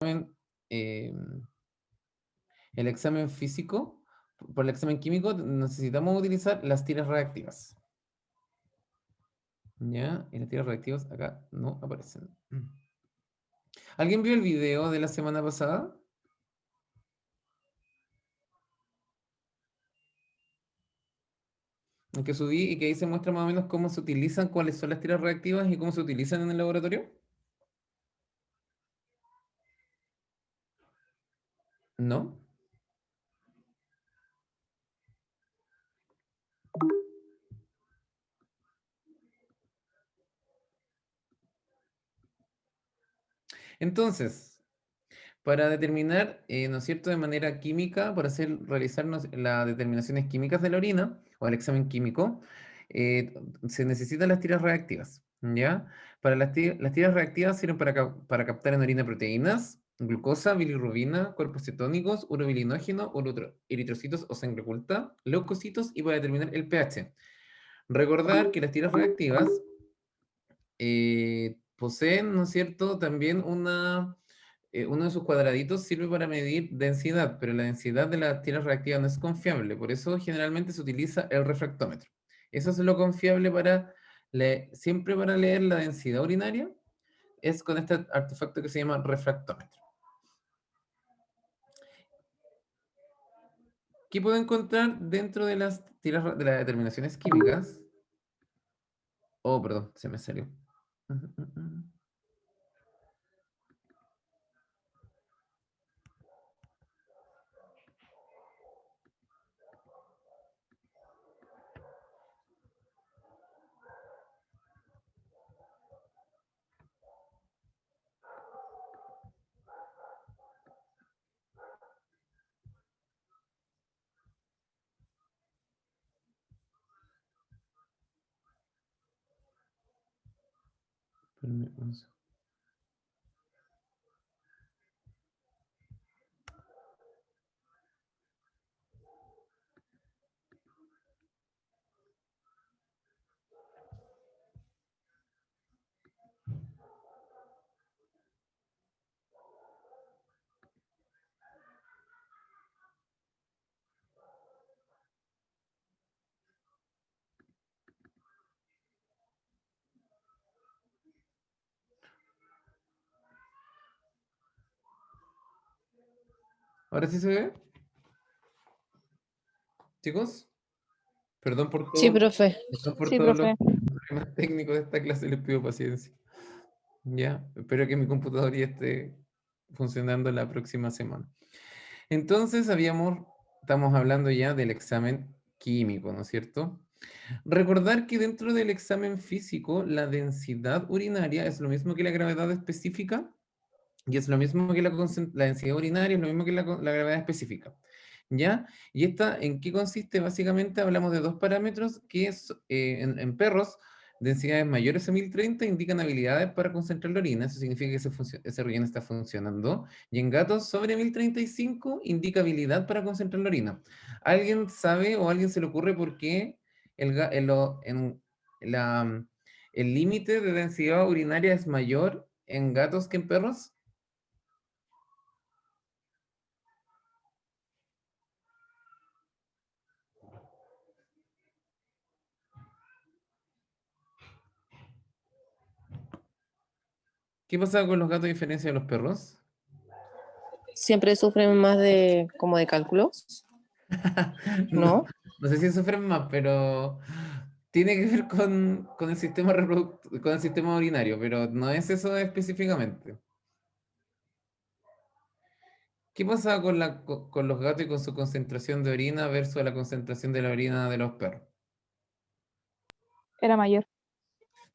eh, el examen físico, por el examen químico, necesitamos utilizar las tiras reactivas. ¿Ya? Y las tiras reactivas acá no aparecen. ¿Alguien vio el video de la semana pasada? El que subí y que ahí se muestra más o menos cómo se utilizan, cuáles son las tiras reactivas y cómo se utilizan en el laboratorio. ¿No? Entonces, para determinar, ¿no es cierto?, de manera química, para realizarnos las determinaciones químicas de la orina o el examen químico, eh, se necesitan las tiras reactivas, ¿ya? Las tiras reactivas sirven para captar en orina proteínas, glucosa, bilirrubina, cuerpos cetónicos, urobilinógeno, eritrocitos o sangre oculta, leucocitos y para determinar el pH. Recordar que las tiras reactivas poseen, ¿no es cierto?, también uno de sus cuadraditos sirve para medir densidad, pero la densidad de las tiras reactivas no es confiable, por eso generalmente se utiliza el refractómetro. Eso es lo confiable siempre para leer la densidad urinaria, es con este artefacto que se llama refractómetro. ¿Qué puedo encontrar dentro de las tiras de las determinaciones químicas? Oh, perdón, se me salió. ¿Ahora sí se ve? Chicos, perdón por Sí, todo, profe. perdón por Sí, todos los profe. problemas técnicos de esta clase, les pido paciencia. Ya, espero que mi computador ya esté funcionando la próxima semana. Entonces, estamos hablando ya del examen químico, ¿no es cierto? Recordar que dentro del examen físico, la densidad urinaria es lo mismo que la gravedad específica y es lo mismo que la densidad urinaria, es lo mismo que la gravedad específica. ¿Ya? ¿Y esta en qué consiste? Básicamente hablamos de dos parámetros que en perros, densidades mayores a 1030 indican habilidades para concentrar la orina, eso significa que ese riñón está funcionando, y en gatos sobre 1035 indica habilidad para concentrar la orina. ¿Alguien sabe o a alguien se le ocurre por qué la, el límite de densidad urinaria es mayor en gatos que en perros? ¿Qué pasa con los gatos a diferencia de los perros? Siempre sufren más de como de cálculos, No, ¿no? no sé si sufren más, pero tiene que ver con el sistema con el sistema urinario, pero no es eso específicamente. ¿Qué pasa con los gatos y con su concentración de orina versus la concentración de la orina de los perros? Era mayor.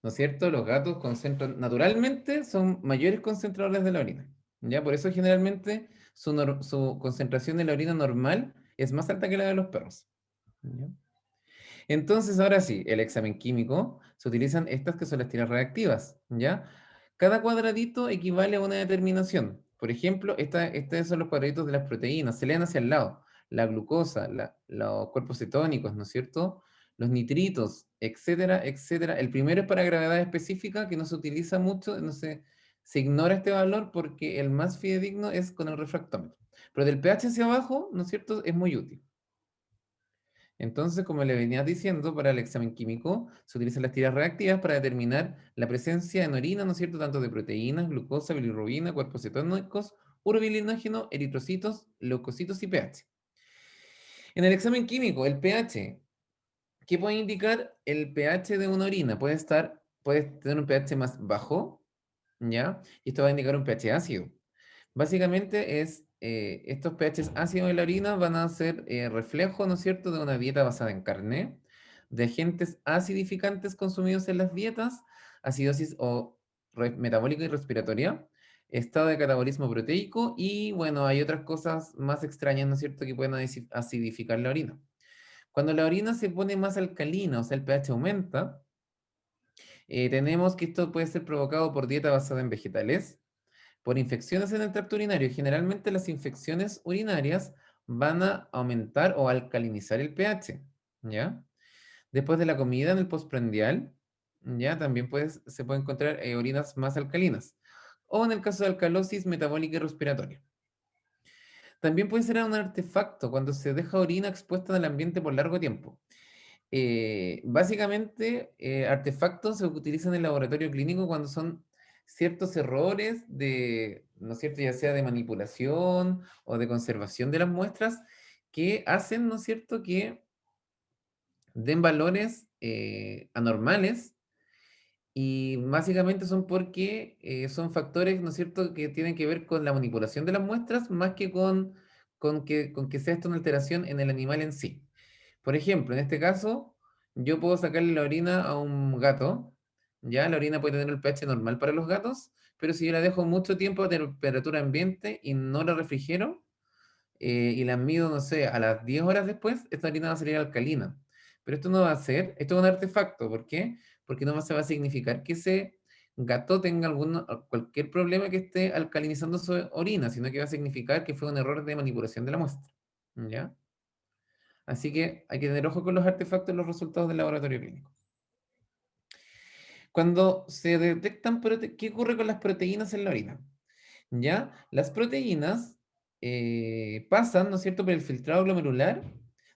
¿No es cierto? Los gatos concentran, naturalmente son mayores concentradores de la orina. ¿Ya? Por eso generalmente su concentración de la orina normal es más alta que la de los perros. ¿Ya? Entonces, ahora sí, el examen químico, se utilizan estas que son las tiras reactivas, ¿ya? Cada cuadradito equivale a una determinación. Por ejemplo, estos son los cuadraditos de las proteínas, se leen hacia el lado. La glucosa, los cuerpos cetónicos, ¿no es cierto? Los nitritos, etcétera, etcétera. El primero es para gravedad específica, que no se utiliza mucho, no sé se ignora este valor porque el más fidedigno es con el refractómetro. Pero del pH hacia abajo, ¿no es cierto?, es muy útil. Entonces, como le venía diciendo, para el examen químico se utilizan las tiras reactivas para determinar la presencia en orina, ¿no es cierto?, tanto de proteínas, glucosa, bilirrubina, cuerpos cetónicos, urobilinógeno, eritrocitos, leucocitos y pH. En el examen químico, el pH, ¿qué puede indicar el pH de una orina? Puede tener un pH más bajo, ¿ya? Y esto va a indicar un pH ácido. Básicamente estos pHs ácidos de la orina van a ser reflejo, ¿no es cierto?, de una dieta basada en carne, de agentes acidificantes consumidos en las dietas, acidosis metabólica y respiratoria, estado de catabolismo proteico y, bueno, hay otras cosas más extrañas, ¿no es cierto?, que pueden acidificar la orina. Cuando la orina se pone más alcalina, o sea, el pH aumenta, tenemos que esto puede ser provocado por dieta basada en vegetales, por infecciones en el tracto urinario. Generalmente las infecciones urinarias van a aumentar o alcalinizar el pH, ¿ya? Después de la comida en el postprandial, ¿ya? También se puede encontrar orinas más alcalinas. O en el caso de alcalosis metabólica y respiratoria. También puede ser un artefacto cuando se deja orina expuesta en el ambiente por largo tiempo. Básicamente, artefactos se utilizan en el laboratorio clínico cuando son ciertos errores de, ¿no es cierto?, ya sea de manipulación o de conservación de las muestras, que hacen, ¿no es cierto?, que den valores anormales y básicamente son porque son factores, ¿no es cierto?, que tienen que ver con la manipulación de las muestras más que con que sea esto una alteración en el animal en sí. Por ejemplo, en este caso, yo puedo sacarle la orina a un gato, ya la orina puede tener el pH normal para los gatos, pero si yo la dejo mucho tiempo a temperatura ambiente y no la refrigero, y la mido, no sé, a las 10 horas después, esta orina va a salir alcalina. Pero esto no va a ser, esto es un artefacto, ¿por qué? Porque no se va a significar que ese gato tenga cualquier problema que esté alcalinizando su orina, sino que va a significar que fue un error de manipulación de la muestra, ¿ya? Así que hay que tener ojo con los artefactos en los resultados del laboratorio clínico. Cuando se detectan, ¿qué ocurre con las proteínas en la orina? ¿Ya? Las proteínas pasan, ¿no es cierto?, por el filtrado glomerular,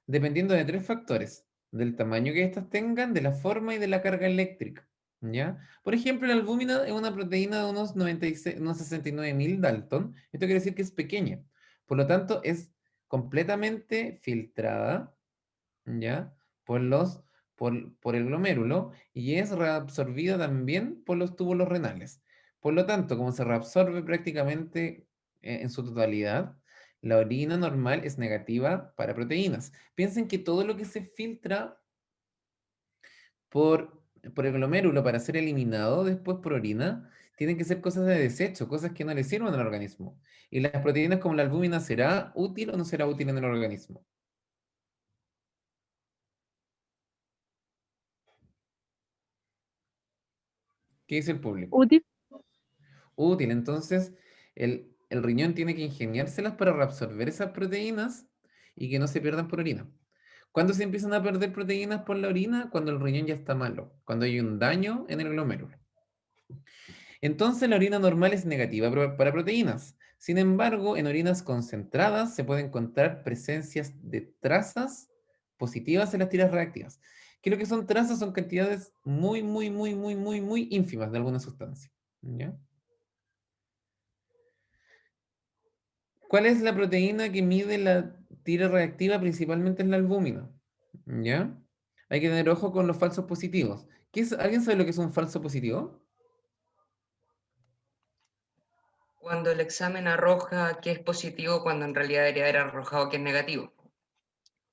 dependiendo de tres factores: del tamaño que éstas tengan, de la forma y de la carga eléctrica. ¿Ya? Por ejemplo, la albúmina es una proteína de unos 96, unos 69.000 Dalton. Esto quiere decir que es pequeña. Por lo tanto, es completamente filtrada, ¿ya? Por por el glomérulo y es reabsorbida también por los túbulos renales. Por lo tanto, como se reabsorbe prácticamente en su totalidad, la orina normal es negativa para proteínas. Piensen que todo lo que se filtra por el glomérulo para ser eliminado después por orina, tienen que ser cosas de desecho, cosas que no le sirven al organismo. Y las proteínas como la albúmina, ¿será útil o no será útil en el organismo? ¿Qué dice el público? Útil. Útil. Entonces, el riñón tiene que ingeniárselas para reabsorber esas proteínas y que no se pierdan por orina. ¿Cuándo se empiezan a perder proteínas por la orina? Cuando el riñón ya está malo, cuando hay un daño en el glomérulo. Entonces, la orina normal es negativa para proteínas. Sin embargo, en orinas concentradas se pueden encontrar presencias de trazas positivas en las tiras reactivas. ¿Qué es lo que son trazas? Son cantidades muy, muy, muy, muy, muy, muy ínfimas de alguna sustancia. ¿Ya? ¿Cuál es la proteína que mide la tira reactiva? Principalmente es la albúmina. ¿Ya? Hay que tener ojo con los falsos positivos. ¿Alguien sabe lo que es un falso positivo? Cuando el examen arroja que es positivo cuando en realidad debería haber arrojado que es negativo.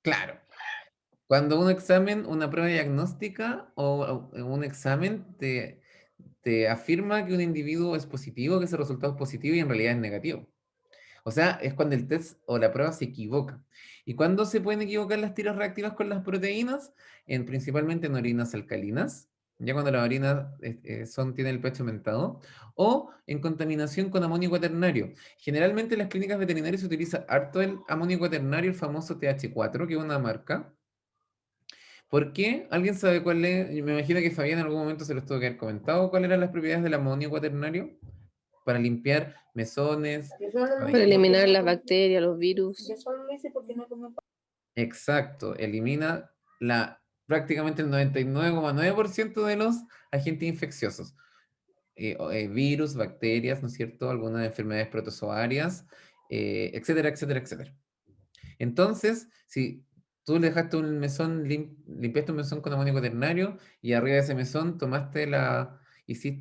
Claro. Cuando un examen, una prueba diagnóstica o un examen te afirma que un individuo es positivo, que ese resultado es positivo y en realidad es negativo. O sea, es cuando el test o la prueba se equivoca. ¿Y cuándo se pueden equivocar las tiras reactivas con las proteínas? Principalmente en orinas alcalinas, ya cuando las orinas tienen el pH aumentado, o en contaminación con amonio cuaternario. Generalmente en las clínicas veterinarias se utiliza harto el amonio cuaternario, el famoso TH4, que es una marca. ¿Por qué? ¿Alguien sabe cuál es? Me imagino que Fabián en algún momento se los tuvo que haber comentado. ¿Cuáles eran las propiedades del amonio cuaternario? para limpiar mesones. Para eliminar las bacterias, los virus. Exacto, elimina prácticamente el 99,9% de los agentes infecciosos. Virus, bacterias, ¿no es cierto? Algunas enfermedades protozoarias, etcétera, etcétera, etcétera. Entonces, si tú le dejaste un mesón, limpiaste un mesón con amonio cuaternario y arriba de ese mesón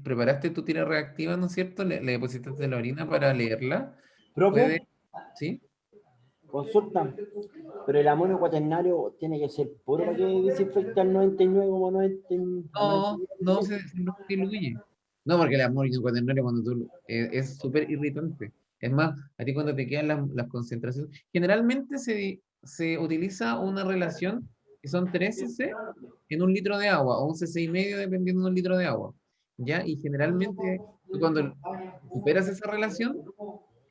preparaste tu tira reactiva, ¿no es cierto? Le depositaste la orina para leerla. Profe, ¿Sí? consulta, pero el amonio cuaternario tiene que ser puro para que desinfecte al 99,90. No se diluye. No, porque el amonio cuaternario es súper irritante. Es más, a ti cuando te quedan las concentraciones, generalmente se utiliza una relación que son 3 cc en 1 litro de agua, o 1,5 cc dependiendo de 1 litro de agua. ¿Ya? Y generalmente, tú cuando superas esa relación,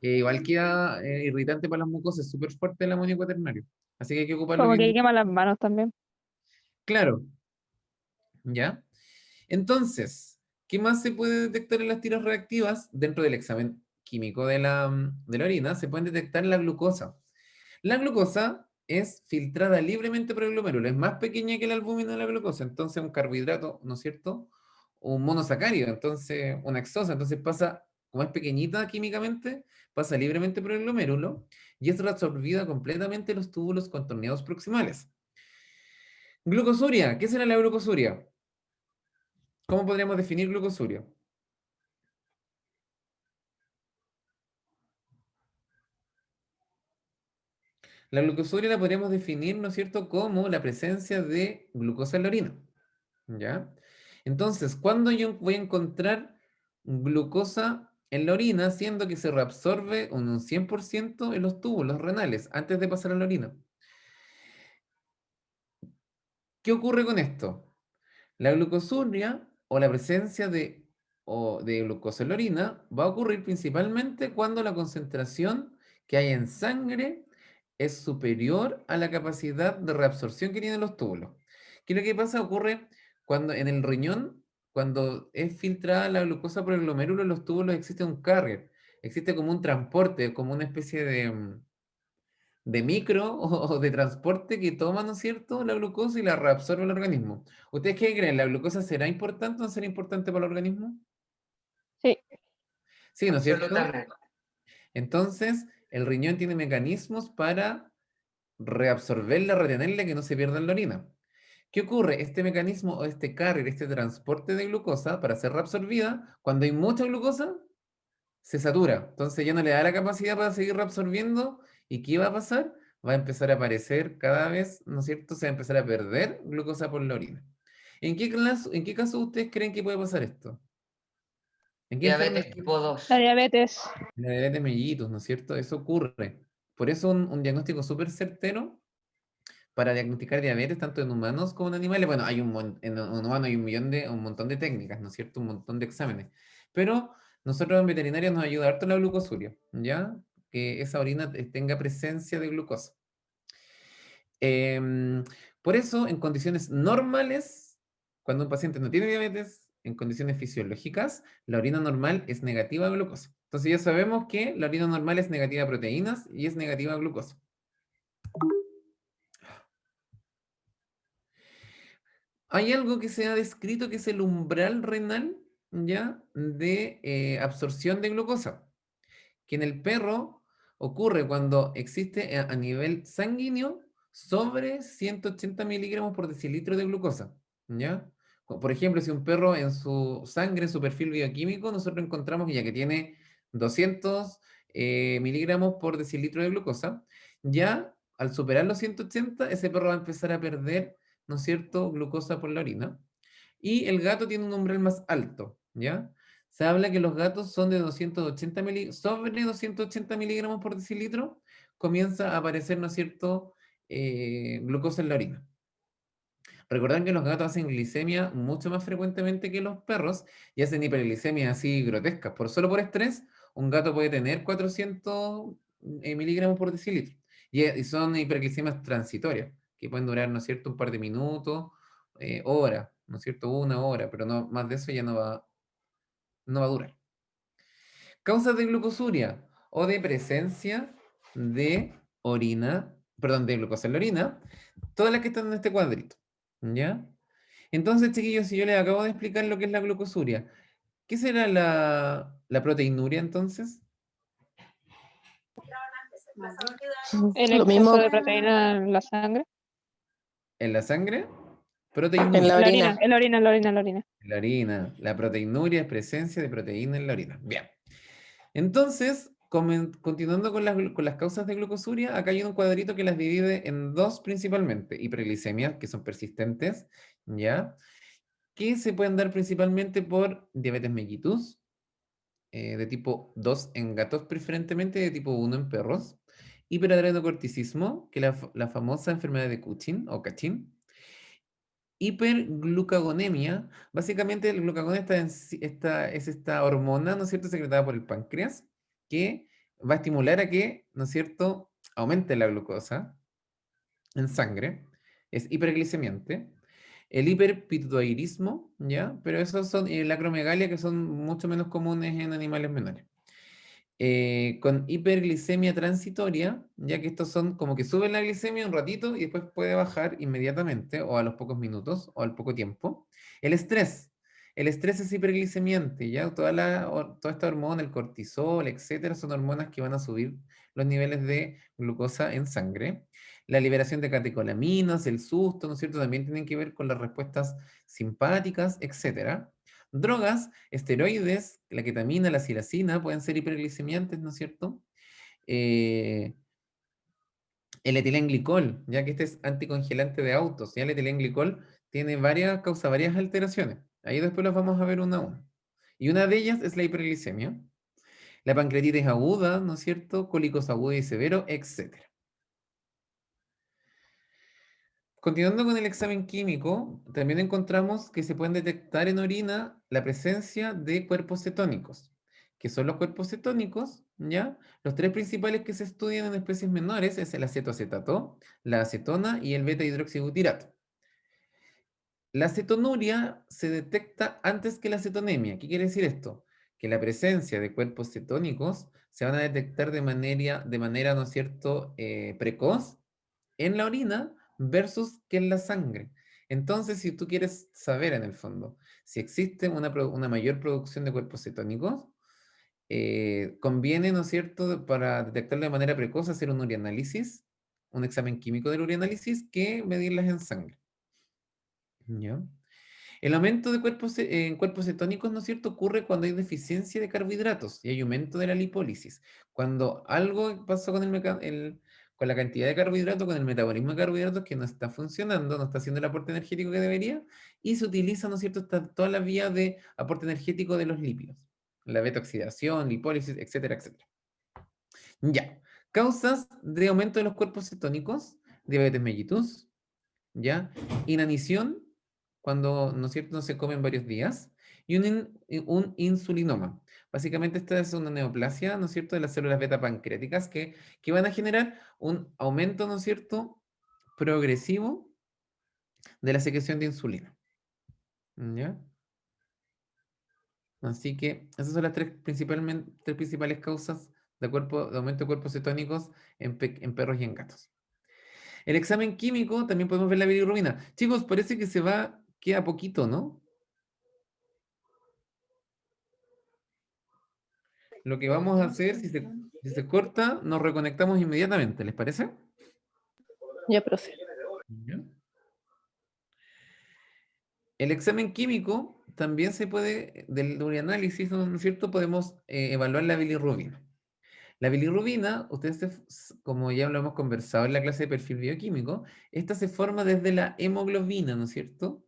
igual queda irritante para las mucosas, es súper fuerte el amonio cuaternario. Así que hay que ocuparlo Como que bien. quema las manos también. Claro, ¿ya? Entonces, ¿qué más se puede detectar en las tiras reactivas? Dentro del examen químico de la orina, se puede detectar la glucosa. La glucosa es filtrada libremente por el glomérulo, es más pequeña que la albúmina de la glucosa, entonces un carbohidrato, ¿no es cierto? Un monosacárido, entonces una hexosa, entonces pasa, como es pequeñita químicamente, pasa libremente por el glomérulo y es reabsorbida completamente en los túbulos contorneados proximales. Glucosuria, ¿qué será la glucosuria? ¿Cómo podríamos definir glucosuria? La glucosuria la podríamos definir, ¿no es cierto?, como la presencia de glucosa en la orina. ¿Ya? Entonces, ¿cuándo yo voy a encontrar glucosa en la orina, siendo que se reabsorbe un 100% en los túbulos renales antes de pasar a la orina? ¿Qué ocurre con esto? La glucosuria o la presencia de glucosa en la orina va a ocurrir principalmente cuando la concentración que hay en sangre es superior a la capacidad de reabsorción que tienen los túbulos. ¿Qué es lo que pasa? Ocurre cuando en el riñón, cuando es filtrada la glucosa por el glomérulo, en los túbulos existe un carrier, existe como un transporte, como una especie de micro o de transporte que toma, ¿no es cierto?, la glucosa y la reabsorbe el organismo. ¿Ustedes qué creen? ¿La glucosa será importante o no será importante para el organismo? Sí. Sí, ¿no es cierto? Absolutamente. Entonces, el riñón tiene mecanismos para reabsorberla, retenerla, que no se pierda en la orina. ¿Qué ocurre? Este mecanismo o este carrier, este transporte de glucosa para ser reabsorbida, cuando hay mucha glucosa, se satura. Entonces ya no le da la capacidad para seguir reabsorbiendo. ¿Y qué va a pasar? Va a empezar a aparecer cada vez, ¿no es cierto? Se va a empezar a perder glucosa por la orina. ¿En qué caso ustedes creen que puede pasar esto? ¿En qué Diabetes enfermedad? tipo 2. La diabetes. La diabetes mellitus, ¿no es cierto? Eso ocurre. Por eso un diagnóstico súper certero para diagnosticar diabetes tanto en humanos como en animales. Bueno, en humanos hay un montón de técnicas, ¿no es cierto? Un montón de exámenes. Pero nosotros en veterinaria nos ayuda harto la glucosuria, ¿ya? Que esa orina tenga presencia de glucosa. Em, por eso, en condiciones normales, cuando un paciente no tiene diabetes, en condiciones fisiológicas, la orina normal es negativa a glucosa. Entonces ya sabemos que la orina normal es negativa a proteínas y es negativa a glucosa. Hay algo que se ha descrito que es el umbral renal, ¿ya? De absorción de glucosa, que en el perro ocurre cuando existe a nivel sanguíneo sobre 180 miligramos por decilitro de glucosa, ¿ya? Por ejemplo, si un perro en su sangre, en su perfil bioquímico, nosotros encontramos que ya que tiene 200 miligramos por decilitro de glucosa, ya al superar los 180, ese perro va a empezar a perder, ¿no es cierto?, glucosa por la orina. Y el gato tiene un umbral más alto, ¿ya? Se habla que los gatos son de 280 sobre 280 miligramos por decilitro, comienza a aparecer, ¿no es cierto?, glucosa en la orina. Recordad que los gatos hacen glicemia mucho más frecuentemente que los perros y hacen hiperglicemia así grotescas. Solo por estrés, un gato puede tener 400 miligramos por decilitro. Y son hiperglicemias transitorias, que pueden durar, ¿no es cierto?, un par de minutos, horas, ¿no es cierto?, 1 hora, pero no, más de eso ya no va a durar. Causas de glucosuria o de presencia de orina, perdón, de glucosa en la orina, todas las que están en este cuadrito, ¿ya? Entonces, chiquillos, si yo les acabo de explicar lo que es la glucosuria, ¿qué será la proteinuria entonces? El Lo exceso mismo de proteína en la sangre. ¿En la sangre? en la Proteinuria. En la orina. orina, en la orina, en la orina, en la orina. En la orina. La proteinuria es presencia de proteína en la orina. Bien. Entonces, continuando con las causas de glucosuria, acá hay un cuadrito que las divide en dos principalmente. Hiperglicemias, que son persistentes, ¿ya? Que se pueden dar principalmente por diabetes mellitus, de tipo 2 en gatos preferentemente, de tipo 1 en perros. Hiperadrenocorticismo, que es la famosa enfermedad de Cushing o Cachín. Hiperglucagonemia, básicamente el glucagón es esta hormona, ¿no es cierto?, secretada por el páncreas, que va a estimular a que, ¿no es cierto?, aumente la glucosa en sangre, es hiperglicemiante. El hiperpituitarismo, ¿ya? Pero esos son, y la acromegalia, que son mucho menos comunes en animales menores. Con hiperglicemia transitoria, ya que estos son como que suben la glicemia un ratito y después puede bajar inmediatamente o a los pocos minutos o al poco tiempo. El estrés. El estrés es hiperglicemiante, ¿ya? Toda esta hormona, el cortisol, etcétera, son hormonas que van a subir los niveles de glucosa en sangre. La liberación de catecolaminas, el susto, ¿no es cierto? También tienen que ver con las respuestas simpáticas, etcétera. Drogas, esteroides, la ketamina, la silacina, pueden ser hiperglicemiantes, ¿no es cierto? El etilenglicol, ya que este es anticongelante de autos, ya el etilenglicol causa varias alteraciones. Ahí después las vamos a ver una a una. Y una de ellas es la hiperglicemia, la pancreatitis aguda, ¿no es cierto? Cólicos agudos y severos, etcétera. Continuando con el examen químico, también encontramos que se pueden detectar en orina la presencia de cuerpos cetónicos. ¿Qué son los cuerpos cetónicos? ¿Ya? Los tres principales que se estudian en especies menores es el acetoacetato, la acetona y el beta-hidroxibutirato. La cetonuria se detecta antes que la cetonemia. ¿Qué quiere decir esto? Que la presencia de cuerpos cetónicos se van a detectar de manera, ¿no es cierto?, precoz en la orina versus que en la sangre. Entonces, si tú quieres saber en el fondo si existe una mayor producción de cuerpos cetónicos, conviene, ¿no es cierto?, para detectarlo de manera precoz, hacer un urianálisis, un examen químico del urianálisis, que medirlas en sangre. ¿Ya? El aumento de en cuerpos cetónicos, ¿no es cierto?, ocurre cuando hay deficiencia de carbohidratos y hay aumento de la lipólisis. Cuando algo pasó con la cantidad de carbohidratos, con el metabolismo de carbohidratos que no está funcionando, no está haciendo el aporte energético que debería, y se utiliza, ¿no es cierto?, toda la vía de aporte energético de los lípidos. La beta-oxidación, lipólisis, etcétera, etcétera. Ya. Causas de aumento de los cuerpos cetónicos: diabetes mellitus, ¿ya? Inanición, cuando, ¿no es cierto?, no se comen varios días, y un insulinoma. Básicamente esta es una neoplasia, ¿no es cierto?, de las células beta pancreáticas que van a generar un aumento, ¿no es cierto?, progresivo de la secreción de insulina. ¿Ya? Así que esas son las tres principales causas de aumento de cuerpos cetónicos en perros y en gatos. El examen químico también podemos ver la bilirrubina. Chicos, parece que queda poquito, ¿no? Lo que vamos a hacer, si se corta, nos reconectamos inmediatamente, ¿les parece? Ya, profe. Ya. El examen químico también del urianálisis, ¿no es cierto? Podemos evaluar la bilirrubina. La bilirrubina, como ya lo hemos conversado en la clase de perfil bioquímico, esta se forma desde la hemoglobina, ¿no es cierto?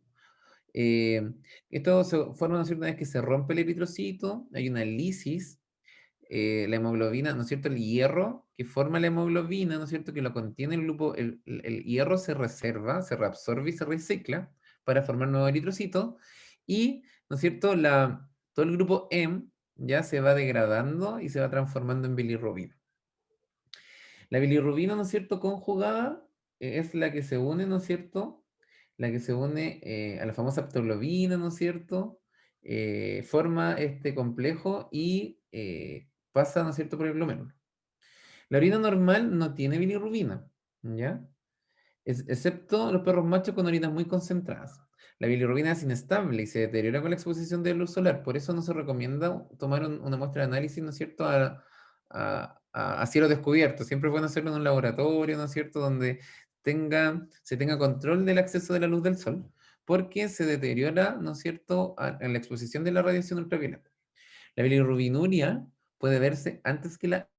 Esto se forma, ¿no es cierto?, una vez que se rompe el eritrocito, hay una lisis, la hemoglobina, ¿no es cierto?, el hierro que forma la hemoglobina, ¿no es cierto?, que lo contiene el grupo, el hierro se reserva, se reabsorbe y se recicla para formar nuevos eritrocitos, y, ¿no es cierto?, todo el grupo M ya se va degradando y se va transformando en bilirrubina. La bilirrubina, ¿no es cierto?, conjugada, es la que se une, ¿no es cierto?, la que se une a la famosa aptoglobina, ¿no es cierto?, forma este complejo y pasa, ¿no es cierto?, por el glomérulo. La orina normal no tiene bilirrubina, ¿ya? Excepto los perros machos con orinas muy concentradas. La bilirrubina es inestable y se deteriora con la exposición de luz solar. Por eso no se recomienda tomar una muestra de análisis, ¿no es cierto?, a cielo descubierto. Siempre es bueno hacerlo en un laboratorio, ¿no es cierto?, donde se tenga control del acceso de la luz del sol, porque se deteriora, ¿no es cierto?, en la exposición de la radiación ultravioleta. La bilirrubinuria puede verse antes que la